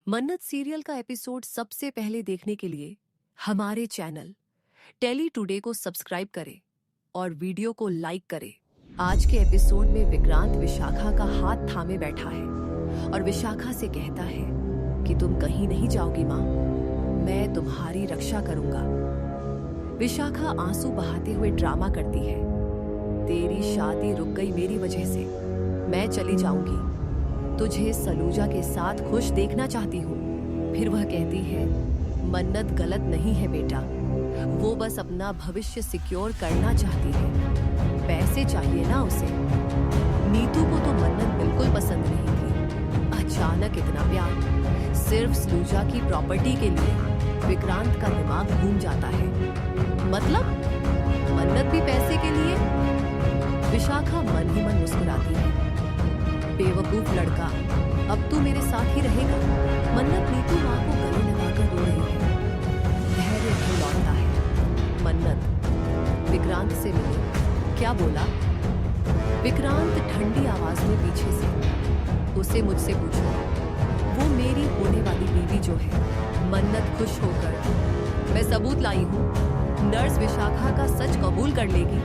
मन्नत सीरियल का एपिसोड सबसे पहले देखने के लिए हमारे चैनल टेली टुडे को सब्सक्राइब करें और वीडियो को लाइक करें। आज के एपिसोड में विक्रांत विशाखा का हाथ थामे बैठा है और विशाखा से कहता है कि तुम कहीं नहीं जाओगी माँ, मैं तुम्हारी रक्षा करूंगा। विशाखा आंसू बहाते हुए ड्रामा करती है, तेरी शादी रुक गई मेरी वजह से, मैं चली जाऊंगी, तुझे सलूजा के साथ खुश देखना चाहती हूँ। फिर वह कहती है, मन्नत गलत नहीं है बेटा, वो बस अपना भविष्य सिक्योर करना चाहती है, पैसे चाहिए ना उसे। नीतू को तो मन्नत बिल्कुल पसंद नहीं थी। अचानक इतना प्यार सिर्फ सलूजा की प्रॉपर्टी के लिए विक्रांत का दिमाग घूम जाता है। मतलब मन्नत भी पैसे के लिए? विशाखा मन ही मन मुस्कुराती है, बेवकूफ लड़का, अब तू मेरे साथ ही रहेगा। मन्नत नीतू माँ को गले लगाकर रो रही है। धैर्य भी लौटता है। मन्नत विक्रांत से मिले, क्या बोला? विक्रांत ठंडी आवाज में पीछे से, उसे मुझसे पूछो, वो मेरी होने वाली बीवी जो है। मन्नत खुश होकर, मैं सबूत लाई हूँ, नर्स विशाखा का सच कबूल कर लेगी।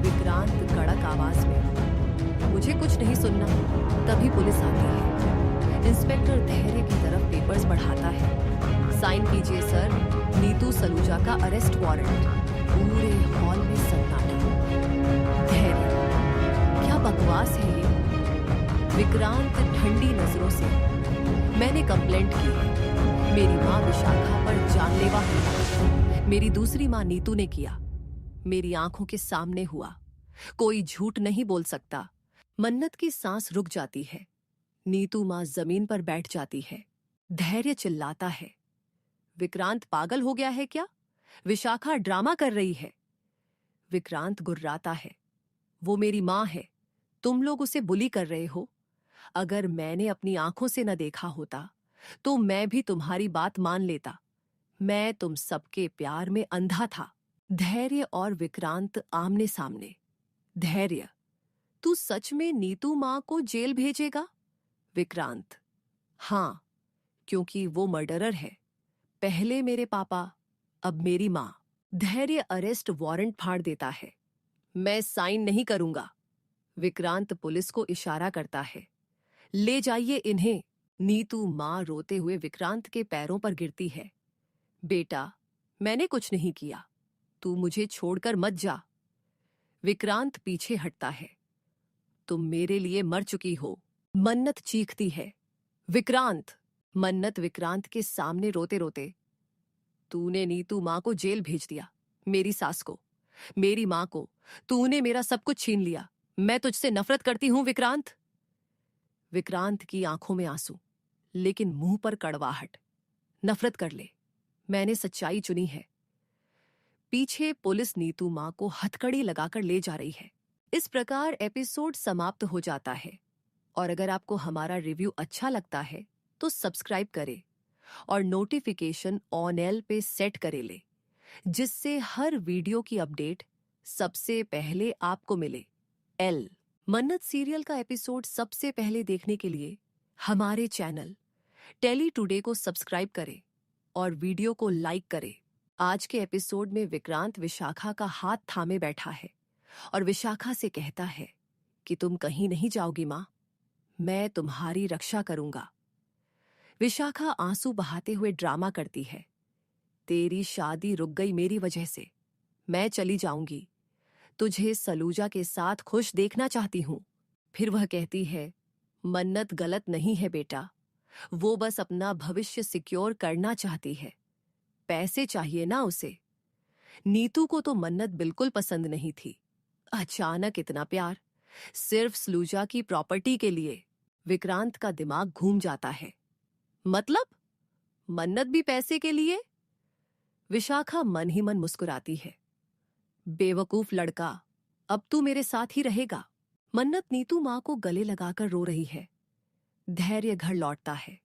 विक्रांत कड़क आवाज में, मुझे कुछ नहीं सुनना। तभी पुलिस आती है। इंस्पेक्टर धैर्य की तरफ पेपर्स बढ़ाता है। साइन कीजिए सर, नीतू सलूजा का अरेस्ट वारंट। पूरे हॉल में सन्नाटा। धैर्य, क्या बकवास है ये? विक्रांत ठंडी नजरों से, मैंने कंप्लेंट की है, मेरी माँ विशाखा पर जानलेवा हमला मेरी दूसरी माँ नीतू ने किया, मेरी आंखों के सामने हुआ, कोई झूठ नहीं बोल सकता। मन्नत की सांस रुक जाती है। नीतू मां जमीन पर बैठ जाती है। धैर्य चिल्लाता है, विक्रांत पागल हो गया है क्या? विशाखा ड्रामा कर रही है। विक्रांत गुर्राता है, वो मेरी मां है, तुम लोग उसे बुली कर रहे हो। अगर मैंने अपनी आंखों से न देखा होता तो मैं भी तुम्हारी बात मान लेता। मैं तुम सबके प्यार में अंधा था। धैर्य और विक्रांत आमने सामने। धैर्य, तू सच में नीतू मां को जेल भेजेगा? विक्रांत, हां, क्योंकि वो मर्डरर है। पहले मेरे पापा, अब मेरी मां। धैर्य अरेस्ट वारंट फाड़ देता है। मैं साइन नहीं करूंगा। विक्रांत पुलिस को इशारा करता है, ले जाइए इन्हें। नीतू मां रोते हुए विक्रांत के पैरों पर गिरती है। बेटा, मैंने कुछ नहीं किया, तू मुझे छोड़कर मत जा। विक्रांत पीछे हटता है, तुम मेरे लिए मर चुकी हो। मन्नत चीखती है, विक्रांत। मन्नत विक्रांत के सामने रोते रोते, तूने नीतू मां को जेल भेज दिया, मेरी सास को, मेरी मां को, तूने मेरा सब कुछ छीन लिया। मैं तुझसे नफरत करती हूं विक्रांत। विक्रांत की आंखों में आंसू, लेकिन मुंह पर कड़वाहट। नफरत कर ले, मैंने सच्चाई चुनी है। पीछे पुलिस नीतू मां को हथकड़ी लगाकर ले जा रही है। इस प्रकार एपिसोड समाप्त हो जाता है। और अगर आपको हमारा रिव्यू अच्छा लगता है तो सब्सक्राइब करें और नोटिफिकेशन ऑन एल पे सेट करे ले, जिससे हर वीडियो की अपडेट सबसे पहले आपको मिले। एल मन्नत सीरियल का एपिसोड सबसे पहले देखने के लिए हमारे चैनल टेली टुडे को सब्सक्राइब करें और वीडियो को लाइक करें। आज के एपिसोड में विक्रांत विशाखा का हाथ थामे बैठा है और विशाखा से कहता है कि तुम कहीं नहीं जाओगी मां, मैं तुम्हारी रक्षा करूंगा। विशाखा आंसू बहाते हुए ड्रामा करती है, तेरी शादी रुक गई मेरी वजह से, मैं चली जाऊंगी, तुझे सलूजा के साथ खुश देखना चाहती हूं। फिर वह कहती है, मन्नत गलत नहीं है बेटा, वो बस अपना भविष्य सिक्योर करना चाहती है, पैसे चाहिए ना उसे। नीतू को तो मन्नत बिल्कुल पसंद नहीं थी। अचानक इतना प्यार सिर्फ सलूजा की प्रॉपर्टी के लिए विक्रांत का दिमाग घूम जाता है। मतलब मन्नत भी पैसे के लिए? विशाखा मन ही मन मुस्कुराती है, बेवकूफ लड़का, अब तू मेरे साथ ही रहेगा। मन्नत नीतू मां को गले लगाकर रो रही है। धैर्य घर लौटता है।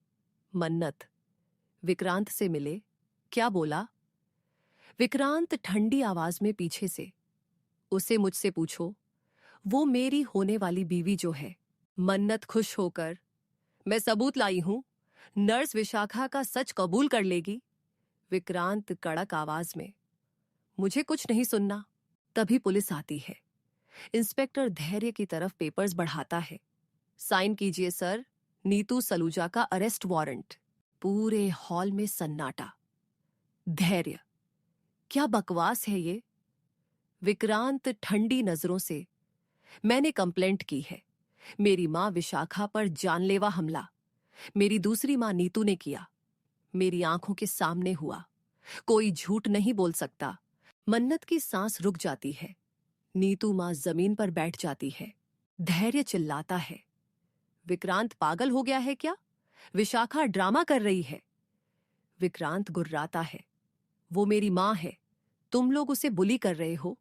मन्नत विक्रांत से मिले, क्या बोला? विक्रांत ठंडी आवाज में पीछे से, उसे मुझसे पूछो, वो मेरी होने वाली बीवी जो है। मन्नत खुश होकर, मैं सबूत लाई हूं, नर्स विशाखा का सच कबूल कर लेगी? विक्रांत कड़क आवाज में। मुझे कुछ नहीं सुनना। तभी पुलिस आती है। इंस्पेक्टर धैर्य की तरफ पेपर्स बढ़ाता है। साइन कीजिए सर, नीतू सलूजा का अरेस्ट वारंट। पूरे हॉल में सन्नाटा। धैर्य, क्या बकवास है ये? विक्रांत ठंडी नजरों से। मैंने कंप्लेंट की है। मेरी मां विशाखा पर जानलेवा हमला मेरी दूसरी मां नीतू ने किया। मेरी आंखों के सामने हुआ। कोई झूठ नहीं बोल सकता। मन्नत की सांस रुक जाती है। नीतू मां जमीन पर बैठ जाती है। धैर्य चिल्लाता है, विक्रांत पागल हो गया है क्या? विशाखा ड्रामा कर रही है। विक्रांत गुर्राता है, वो मेरी मां है। तुम लोग उसे बुली कर रहे हो।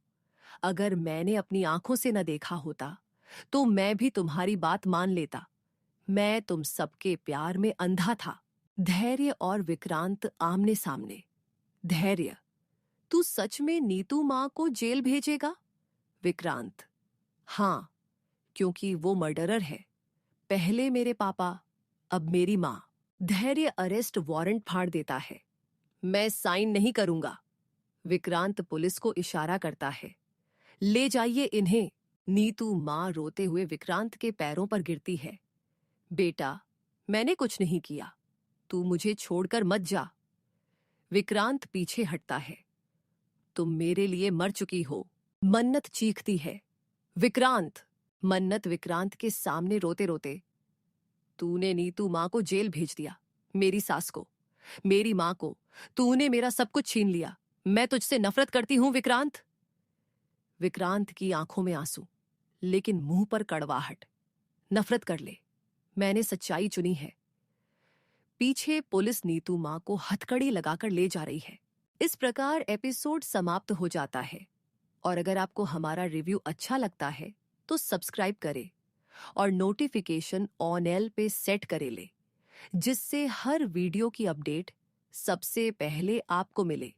अगर मैंने अपनी आंखों से न देखा होता तो मैं भी तुम्हारी बात मान लेता। मैं तुम सबके प्यार में अंधा था। धैर्य और विक्रांत आमने सामने। धैर्य, तू सच में नीतू मां को जेल भेजेगा? विक्रांत, हां, क्योंकि वो मर्डरर है। पहले मेरे पापा, अब मेरी मां। धैर्य अरेस्ट वारंट फाड़ देता है। मैं साइन नहीं करूंगा। विक्रांत पुलिस को इशारा करता है, ले जाइए इन्हें। नीतू मां रोते हुए विक्रांत के पैरों पर गिरती है। बेटा, मैंने कुछ नहीं किया। तू मुझे छोड़कर मत जा। विक्रांत पीछे हटता है। तुम मेरे लिए मर चुकी हो। मन्नत चीखती है। विक्रांत! मन्नत विक्रांत के सामने रोते रोते, तूने नीतू मां को जेल भेज दिया। मेरी सास को, मेरी मां को। तूने मेरा सब कुछ छीन लिया। मैं तुझसे नफरत करती हूं विक्रांत। विक्रांत की आंखों में आंसू, लेकिन मुंह पर कड़वाहट। नफरत कर ले, मैंने सच्चाई चुनी है। पीछे पुलिस नीतू मां को हथकड़ी लगाकर ले जा रही है। इस प्रकार एपिसोड समाप्त हो जाता है। और अगर आपको हमारा रिव्यू अच्छा लगता है तो सब्सक्राइब करें और नोटिफिकेशन ऑन एल पे सेट करे ले, जिससे हर वीडियो की अपडेट सबसे पहले आपको मिले।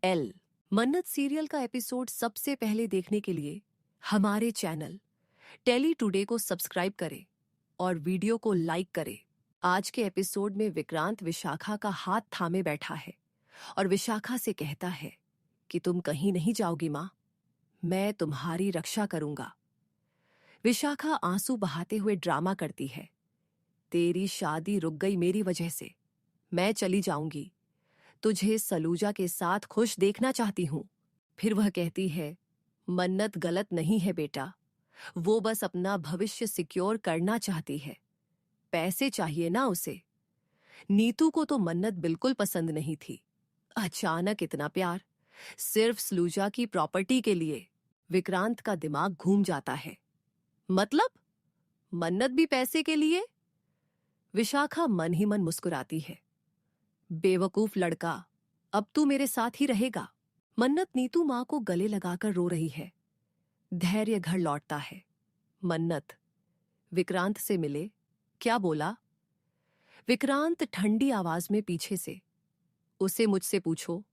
एल मन्नत सीरियल का एपिसोड सबसे पहले देखने के लिए हमारे चैनल टेली टुडे को सब्सक्राइब करें और वीडियो को लाइक करें। आज के एपिसोड में विक्रांत विशाखा का हाथ थामे बैठा है और विशाखा से कहता है कि तुम कहीं नहीं जाओगी मां, मैं तुम्हारी रक्षा करूंगा। विशाखा आंसू बहाते हुए ड्रामा करती है, तेरी शादी रुक गई मेरी वजह से। मैं चली जाऊंगी। तुझे सलूजा के साथ खुश देखना चाहती हूं। फिर वह कहती है, मन्नत गलत नहीं है बेटा। वो बस अपना भविष्य सिक्योर करना चाहती है। पैसे चाहिए ना उसे। नीतू को तो मन्नत बिल्कुल पसंद नहीं थी। अचानक इतना प्यार, सिर्फ सलूजा की प्रॉपर्टी के लिए। विक्रांत का दिमाग घूम जाता है। मतलब मन्नत भी पैसे के लिए? विशाखा मन ही मन मुस्कुराती है। बेवकूफ लड़का, अब तू मेरे साथ ही रहेगा। मन्नत नीतू मां को गले लगाकर रो रही है। धैर्य घर लौटता है। मन्नत, विक्रांत से मिले, क्या बोला? विक्रांत ठंडी आवाज में पीछे से, उसे मुझसे पूछो,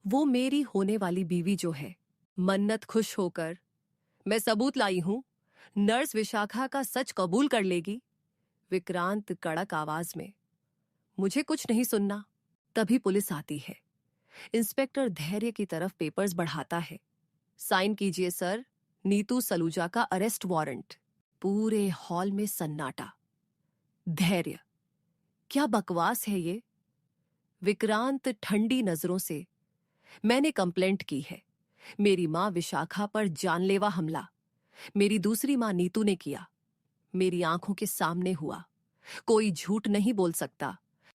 वो मेरी होने वाली बीवी जो है। मन्नत खुश होकर, मैं सबूत लाई हूं, नर्स विशाखा का सच कबूल कर लेगी। विक्रांत कड़क आवाज में, मुझे कुछ नहीं सुनना। तभी पुलिस आती है। इंस्पेक्टर धैर्य की तरफ पेपर्स बढ़ाता है। साइन कीजिए सर, नीतू सलूजा का अरेस्ट वारंट। पूरे हॉल में सन्नाटा। धैर्य, क्या बकवास है ये? विक्रांत ठंडी नजरों से, मैंने कंप्लेंट की है। मेरी मां विशाखा पर जानलेवा हमला मेरी दूसरी मां नीतू ने किया। मेरी आंखों के सामने हुआ। कोई झूठ नहीं बोल सकता।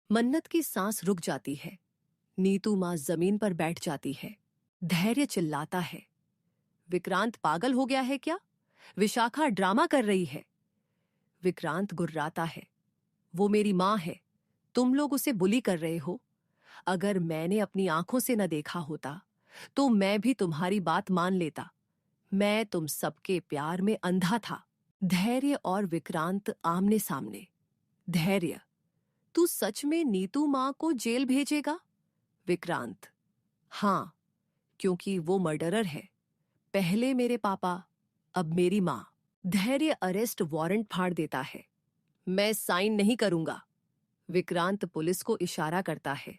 मन्नत की सांस रुक जाती है। नीतू मां जमीन पर बैठ जाती है। धैर्य चिल्लाता है, विक्रांत पागल हो गया है क्या? विशाखा ड्रामा कर रही है। विक्रांत गुर्राता है, वो मेरी मां है। तुम लोग उसे बुली कर रहे हो। अगर मैंने अपनी आंखों से न देखा होता तो मैं भी तुम्हारी बात मान लेता। मैं तुम सबके प्यार में अंधा था। धैर्य और विक्रांत आमने सामने। धैर्य, तू सच में नीतू मां को जेल भेजेगा? विक्रांत, हां, क्योंकि वो मर्डरर है। पहले मेरे पापा, अब मेरी मां। धैर्य अरेस्ट वारंट फाड़ देता है। मैं साइन नहीं करूंगा। विक्रांत पुलिस को इशारा करता है।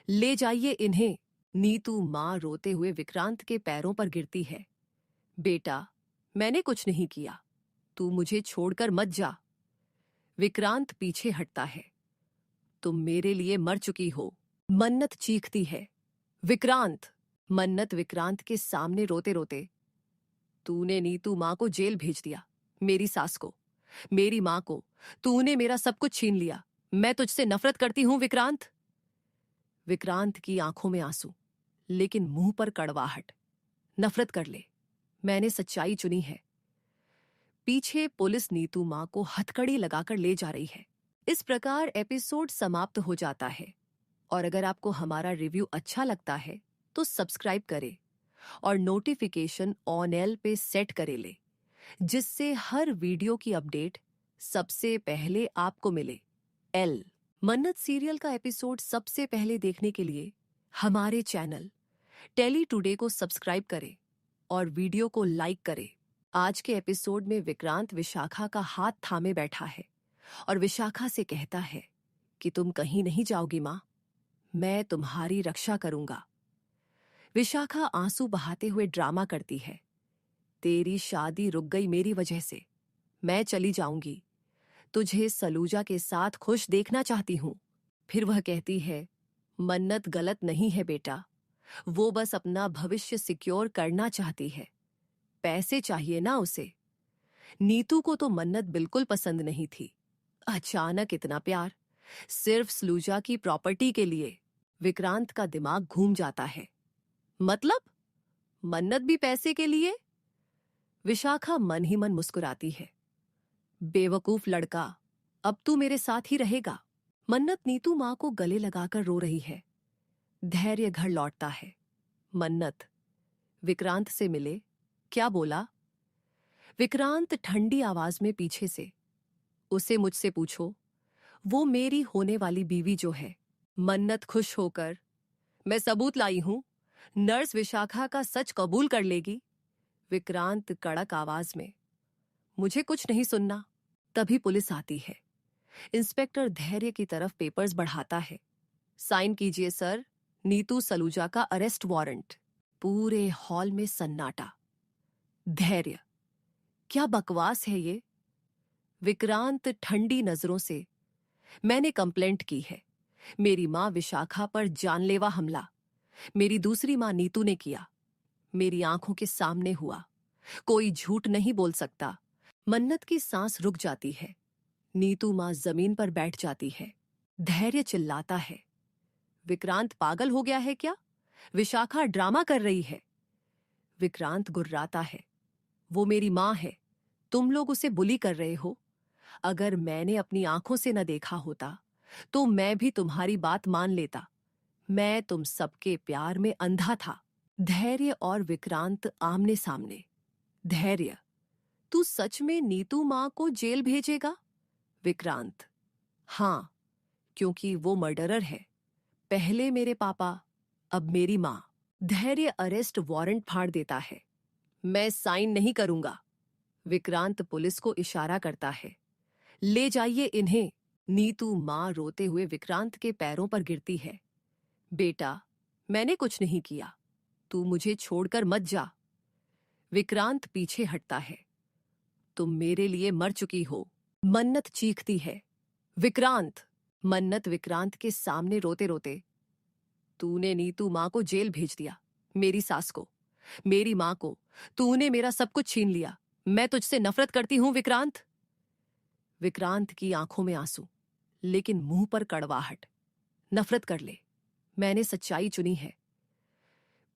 ले जाइए इन्हें। नीतू मां रोते हुए विक्रांत के पैरों पर गिरती है। बेटा, मैंने कुछ नहीं किया, तू मुझे छोड़कर मत जा। विक्रांत पीछे हटता है। तुम मेरे लिए मर चुकी हो, मन्नत चीखती है। विक्रांत! मन्नत विक्रांत के सामने रोते रोते, तूने नीतू मां को जेल भेज दिया, मेरी सास को, मेरी मां को। तूने मेरा सब कुछ छीन लिया। मैं तुझसे नफरत करती हूं विक्रांत। विक्रांत की आंखों में आंसू, लेकिन मुंह पर कड़वाहट। नफरत कर ले, मैंने सच्चाई चुनी है। पीछे पुलिस नीतू मां को हथकड़ी लगाकर ले जा रही है। इस प्रकार एपिसोड समाप्त हो जाता है। और अगर आपको हमारा रिव्यू अच्छा लगता है तो सब्सक्राइब करें और नोटिफिकेशन ऑन एल पे सेट करे ले, जिससे हर वीडियो की अपडेट सबसे पहले आपको मिले। एल मन्नत सीरियल का एपिसोड सबसे पहले देखने के लिए हमारे चैनल टेली टुडे को सब्सक्राइब करें और वीडियो को लाइक करें। आज के एपिसोड में विक्रांत विशाखा का हाथ थामे बैठा है और विशाखा से कहता है कि तुम कहीं नहीं जाओगी मां, मैं तुम्हारी रक्षा करूंगा। विशाखा आंसू बहाते हुए ड्रामा करती है। तेरी शादी रुक गई मेरी वजह से, मैं चली जाऊंगी। तुझे सलूजा के साथ खुश देखना चाहती हूं। फिर वह कहती है, मन्नत गलत नहीं है बेटा, वो बस अपना भविष्य सिक्योर करना चाहती है। पैसे चाहिए ना उसे। नीतू को तो मन्नत बिल्कुल पसंद नहीं थी। अचानक इतना प्यार सिर्फ सलूजा की प्रॉपर्टी के लिए। विक्रांत का दिमाग घूम जाता है। मतलब मन्नत भी पैसे के लिए? विशाखा मन ही मन मुस्कुराती है। बेवकूफ लड़का, अब तू मेरे साथ ही रहेगा। मन्नत नीतू मां को गले लगाकर रो रही है। धैर्य घर लौटता है। मन्नत, विक्रांत से मिले, क्या बोला? विक्रांत ठंडी आवाज में पीछे से, उसे मुझसे पूछो, वो मेरी होने वाली बीवी जो है। मन्नत खुश होकर, मैं सबूत लाई हूं, नर्स विशाखा का सच कबूल कर लेगी। विक्रांत कड़क आवाज में, मुझे कुछ नहीं सुनना। तभी पुलिस आती है। इंस्पेक्टर धैर्य की तरफ पेपर्स बढ़ाता है। साइन कीजिए सर, नीतू सलूजा का अरेस्ट वारंट। पूरे हॉल में सन्नाटा। धैर्य, क्या बकवास है ये? विक्रांत ठंडी नजरों से, मैंने कंप्लेंट की है। मेरी मां विशाखा पर जानलेवा हमला मेरी दूसरी मां नीतू ने किया। मेरी आंखों के सामने हुआ। कोई झूठ नहीं बोल सकता। मन्नत की सांस रुक जाती है। नीतू मां जमीन पर बैठ जाती है। धैर्य चिल्लाता है, विक्रांत पागल हो गया है क्या? विशाखा ड्रामा कर रही है। विक्रांत गुर्राता है, वो मेरी मां है, तुम लोग उसे बुली कर रहे हो। अगर मैंने अपनी आंखों से न देखा होता तो मैं भी तुम्हारी बात मान लेता। मैं तुम सबके प्यार में अंधा था। धैर्य और विक्रांत आमने सामने। धैर्य, तू सच में नीतू मां को जेल भेजेगा? विक्रांत, हां, क्योंकि वो मर्डरर है। पहले मेरे पापा, अब मेरी मां। धैर्य अरेस्ट वारंट फाड़ देता है। मैं साइन नहीं करूंगा। विक्रांत पुलिस को इशारा करता है। ले जाइए इन्हें। नीतू मां रोते हुए विक्रांत के पैरों पर गिरती है। बेटा, मैंने कुछ नहीं किया, तू मुझे छोड़कर मत जा। विक्रांत पीछे हटता है। तुम मेरे लिए मर चुकी हो, मन्नत चीखती है। विक्रांत! मन्नत विक्रांत के सामने रोते रोते, तूने नीतू मां को जेल भेज दिया, मेरी सास को, मेरी मां को। तूने मेरा सब कुछ छीन लिया। मैं तुझसे नफरत करती हूं विक्रांत। विक्रांत की आंखों में आंसू, लेकिन मुंह पर कड़वाहट। नफरत कर ले, मैंने सच्चाई चुनी है।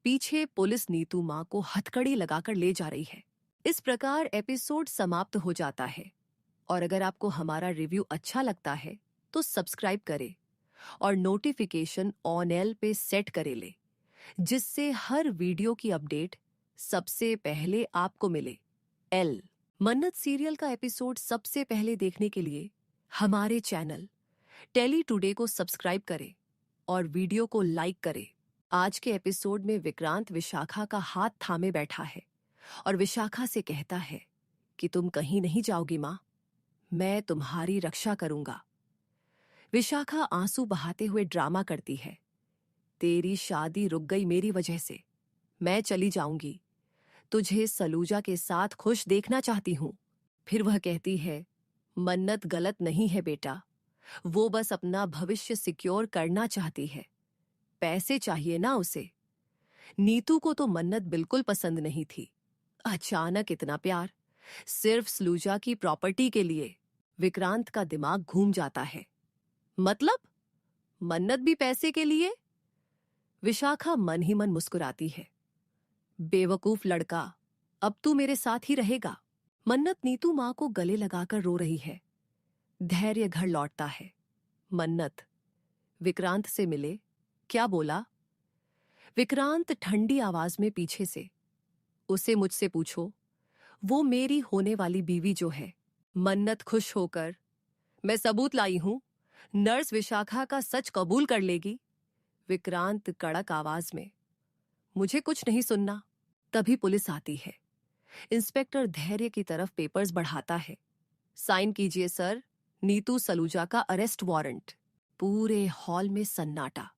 पीछे पुलिस नीतू मां को हथकड़ी लगाकर ले जा रही है। इस प्रकार एपिसोड समाप्त हो जाता है। और अगर आपको हमारा रिव्यू अच्छा लगता है तो सब्सक्राइब करें और नोटिफिकेशन ऑन एल पे सेट करे ले, जिससे हर वीडियो की अपडेट सबसे पहले आपको मिले। एल मन्नत सीरियल का एपिसोड सबसे पहले देखने के लिए हमारे चैनल टेली टुडे को सब्सक्राइब करें और वीडियो को लाइक करें। आज के एपिसोड में विक्रांत विशाखा का हाथ थामे बैठा है और विशाखा से कहता है कि तुम कहीं नहीं जाओगी मां, मैं तुम्हारी रक्षा करूंगा। विशाखा आंसू बहाते हुए ड्रामा करती है। तेरी शादी रुक गई मेरी वजह से। मैं चली जाऊंगी। तुझे सलूजा के साथ खुश देखना चाहती हूं। फिर वह कहती है, मन्नत गलत नहीं है बेटा। वो बस अपना भविष्य सिक्योर करना चाहती है। पैसे चाहिए ना उसे। नीतू को तो मन्नत बिल्कुल पसंद नहीं थी। अचानक इतना प्यार सिर्फ सलूजा की प्रॉपर्टी के लिए। विक्रांत का दिमाग घूम जाता है। मतलब मन्नत भी पैसे के लिए? विशाखा मन ही मन मुस्कुराती है। बेवकूफ लड़का, अब तू मेरे साथ ही रहेगा। मन्नत नीतू मां को गले लगाकर रो रही है। धैर्य घर लौटता है। मन्नत, विक्रांत से मिले। क्या बोला? विक्रांत ठंडी आवाज में पीछे से, उसे मुझसे पूछो। वो मेरी होने वाली बीवी जो है। मन्नत खुश होकर, मैं सबूत लाई हूं। नर्स विशाखा का सच कबूल कर लेगी। विक्रांत कड़क आवाज में, मुझे कुछ नहीं सुनना। तभी पुलिस आती है। इंस्पेक्टर धैर्य की तरफ पेपर्स बढ़ाता है। साइन कीजिए सर, नीतू सलूजा का अरेस्ट वारंट। पूरे हॉल में सन्नाटा।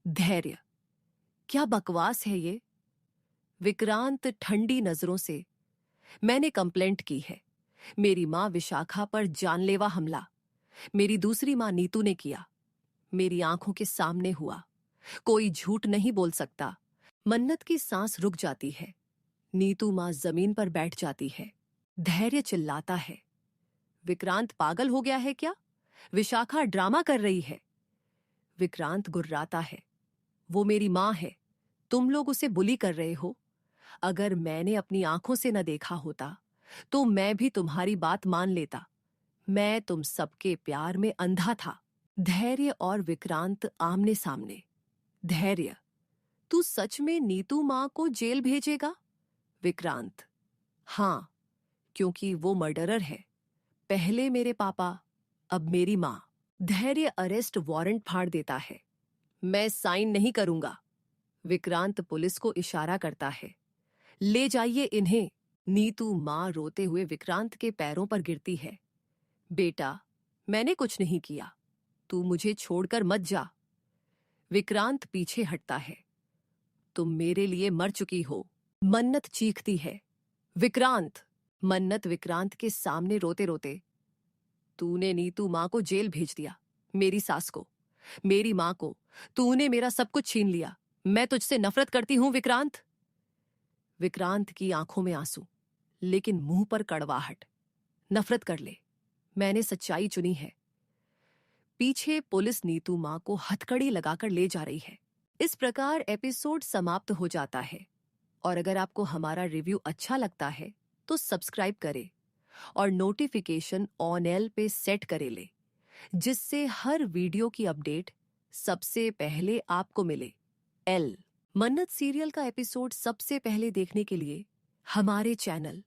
धैर्य, क्या बकवास है ये? विक्रांत ठंडी नजरों से, मैंने कंप्लेंट की है। मेरी मां विशाखा पर जानलेवा हमला मेरी दूसरी मां नीतू ने किया। मेरी आंखों के सामने हुआ। कोई झूठ नहीं बोल सकता। मन्नत की सांस रुक जाती है। नीतू मां जमीन पर बैठ जाती है। धैर्य चिल्लाता है, विक्रांत पागल हो गया है क्या? विशाखा ड्रामा कर रही है। विक्रांत गुर्राता है, वो मेरी मां है। तुम लोग उसे बुली कर रहे हो। अगर मैंने अपनी आंखों से न देखा होता तो मैं भी तुम्हारी बात मान लेता। मैं तुम सबके प्यार में अंधा था। धैर्य और विक्रांत आमने सामने। धैर्य, तू सच में नीतू मां को जेल भेजेगा? विक्रांत, हां, क्योंकि वो मर्डरर है। पहले मेरे पापा, अब मेरी मां। धैर्य अरेस्ट वारंट फाड़ देता है। मैं साइन नहीं करूंगा। विक्रांत पुलिस को इशारा करता है, ले जाइए इन्हें। नीतू मां रोते हुए विक्रांत के पैरों पर गिरती है। बेटा, मैंने कुछ नहीं किया। तू मुझे छोड़कर मत जा। विक्रांत पीछे हटता है। तुम मेरे लिए मर चुकी हो। मन्नत चीखती है। विक्रांत! मन्नत विक्रांत के सामने रोते रोते, तूने नीतू मां को जेल भेज दिया। मेरी सास को, मेरी मां को। तूने मेरा सब कुछ छीन लिया। मैं तुझसे नफरत करती हूं विक्रांत। विक्रांत की आंखों में आंसू, लेकिन मुंह पर कड़वाहट। नफरत कर ले, मैंने सच्चाई चुनी है। पीछे पुलिस नीतू मां को हथकड़ी लगाकर ले जा रही है। इस प्रकार एपिसोड समाप्त हो जाता है। और अगर आपको हमारा रिव्यू अच्छा लगता है तो सब्सक्राइब करें और नोटिफिकेशन ऑन एल पे सेट करे ले, जिससे हर वीडियो की अपडेट सबसे पहले आपको मिले। एल मन्नत सीरियल का एपिसोड सबसे पहले देखने के लिए हमारे चैनल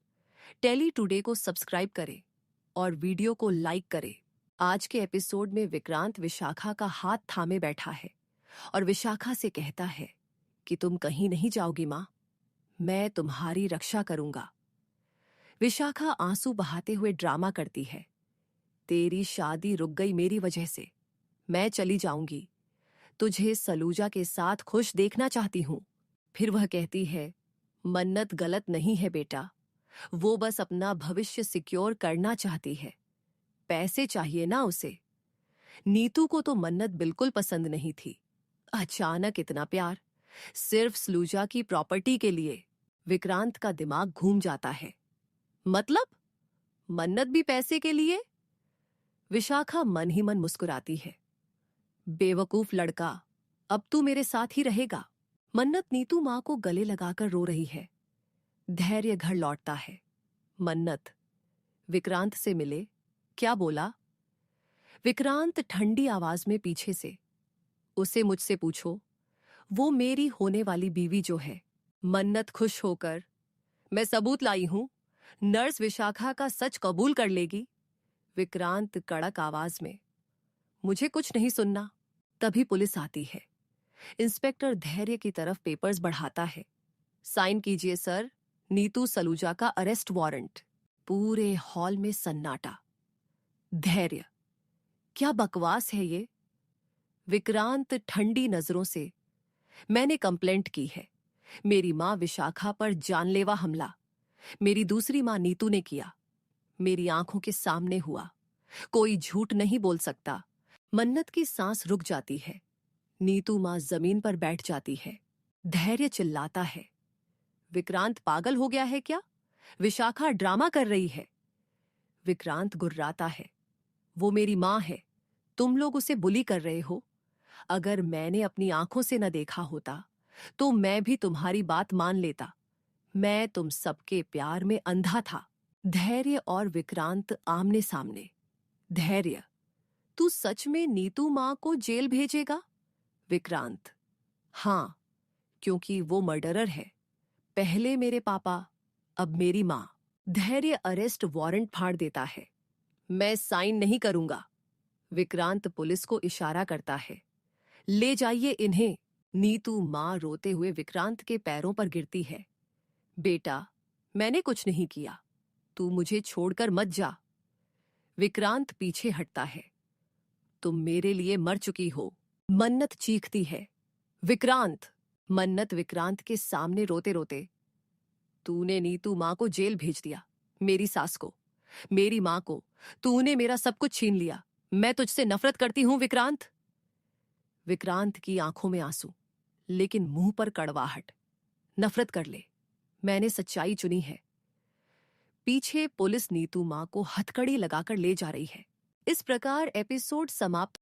टेली टुडे को सब्सक्राइब करें और वीडियो को लाइक करें। आज के एपिसोड में विक्रांत विशाखा का हाथ थामे बैठा है और विशाखा से कहता है कि तुम कहीं नहीं जाओगी मां, मैं तुम्हारी रक्षा करूंगा। विशाखा आंसू बहाते हुए ड्रामा करती है। तेरी शादी रुक गई मेरी वजह से। मैं चली जाऊंगी। तुझे सलूजा के साथ खुश देखना चाहती हूं। फिर वह कहती है, मन्नत गलत नहीं है बेटा। वो बस अपना भविष्य सिक्योर करना चाहती है। पैसे चाहिए ना उसे। नीतू को तो मन्नत बिल्कुल पसंद नहीं थी। अचानक इतना प्यार सिर्फ सलूजा की प्रॉपर्टी के लिए। विक्रांत का दिमाग घूम जाता है। मतलब मन्नत भी पैसे के लिए? विशाखा मन ही मन मुस्कुराती है। बेवकूफ लड़का, अब तू मेरे साथ ही रहेगा। मन्नत नीतू मां को गले लगाकर रो रही है। धैर्य घर लौटता है। मन्नत, विक्रांत से मिले। क्या बोला? विक्रांत ठंडी आवाज में पीछे से, उसे मुझसे पूछो। वो मेरी होने वाली बीवी जो है। मन्नत खुश होकर, मैं सबूत लाई हूं। नर्स विशाखा का सच कबूल कर लेगी। विक्रांत कड़क आवाज में, मुझे कुछ नहीं सुनना। तभी पुलिस आती है। इंस्पेक्टर धैर्य की तरफ पेपर्स बढ़ाता है। साइन कीजिए सर, नीतू सलूजा का अरेस्ट वारंट। पूरे हॉल में सन्नाटा। धैर्य, क्या बकवास है ये? विक्रांत ठंडी नजरों से, मैंने कंप्लेंट की है। मेरी माँ विशाखा पर जानलेवा हमला मेरी दूसरी माँ नीतू ने किया। मेरी आंखों के सामने हुआ। कोई झूठ नहीं बोल सकता। मन्नत की सांस रुक जाती है। नीतू माँ जमीन पर बैठ जाती है। धैर्य चिल्लाता है, विक्रांत पागल हो गया है क्या? विशाखा ड्रामा कर रही है। विक्रांत गुर्राता है, वो मेरी माँ है, तुम लोग उसे बुली कर रहे हो। अगर मैंने अपनी आंखों से न देखा होता तो मैं भी तुम्हारी बात मान लेता। मैं तुम सबके प्यार में अंधा था। धैर्य और विक्रांत आमने सामने। धैर्य, तू सच में नीतू माँ को जेल भेजेगा? विक्रांत, हां, क्योंकि वो मर्डरर है। पहले मेरे पापा, अब मेरी माँ। धैर्य अरेस्ट वारंट फाड़ देता है। मैं साइन नहीं करूंगा। विक्रांत पुलिस को इशारा करता है, ले जाइए इन्हें। नीतू माँ रोते हुए विक्रांत के पैरों पर गिरती है। बेटा, मैंने कुछ नहीं किया, तू मुझे छोड़कर मत जा। विक्रांत पीछे हटता है। तुम मेरे लिए मर चुकी हो। मन्नत चीखती है, विक्रांत। मन्नत विक्रांत के सामने रोते रोते, तूने नीतू माँ को जेल भेज दिया, मेरी सास को, मेरी माँ को। तूने मेरा सब कुछ छीन लिया। मैं तुझसे नफरत करती हूं विक्रांत। विक्रांत की आंखों में आंसू, लेकिन मुंह पर कड़वाहट। नफरत कर ले, मैंने सच्चाई चुनी है। पीछे पुलिस नीतू माँ को हथकड़ी लगाकर ले जा रही है। इस प्रकार एपिसोड समाप्त।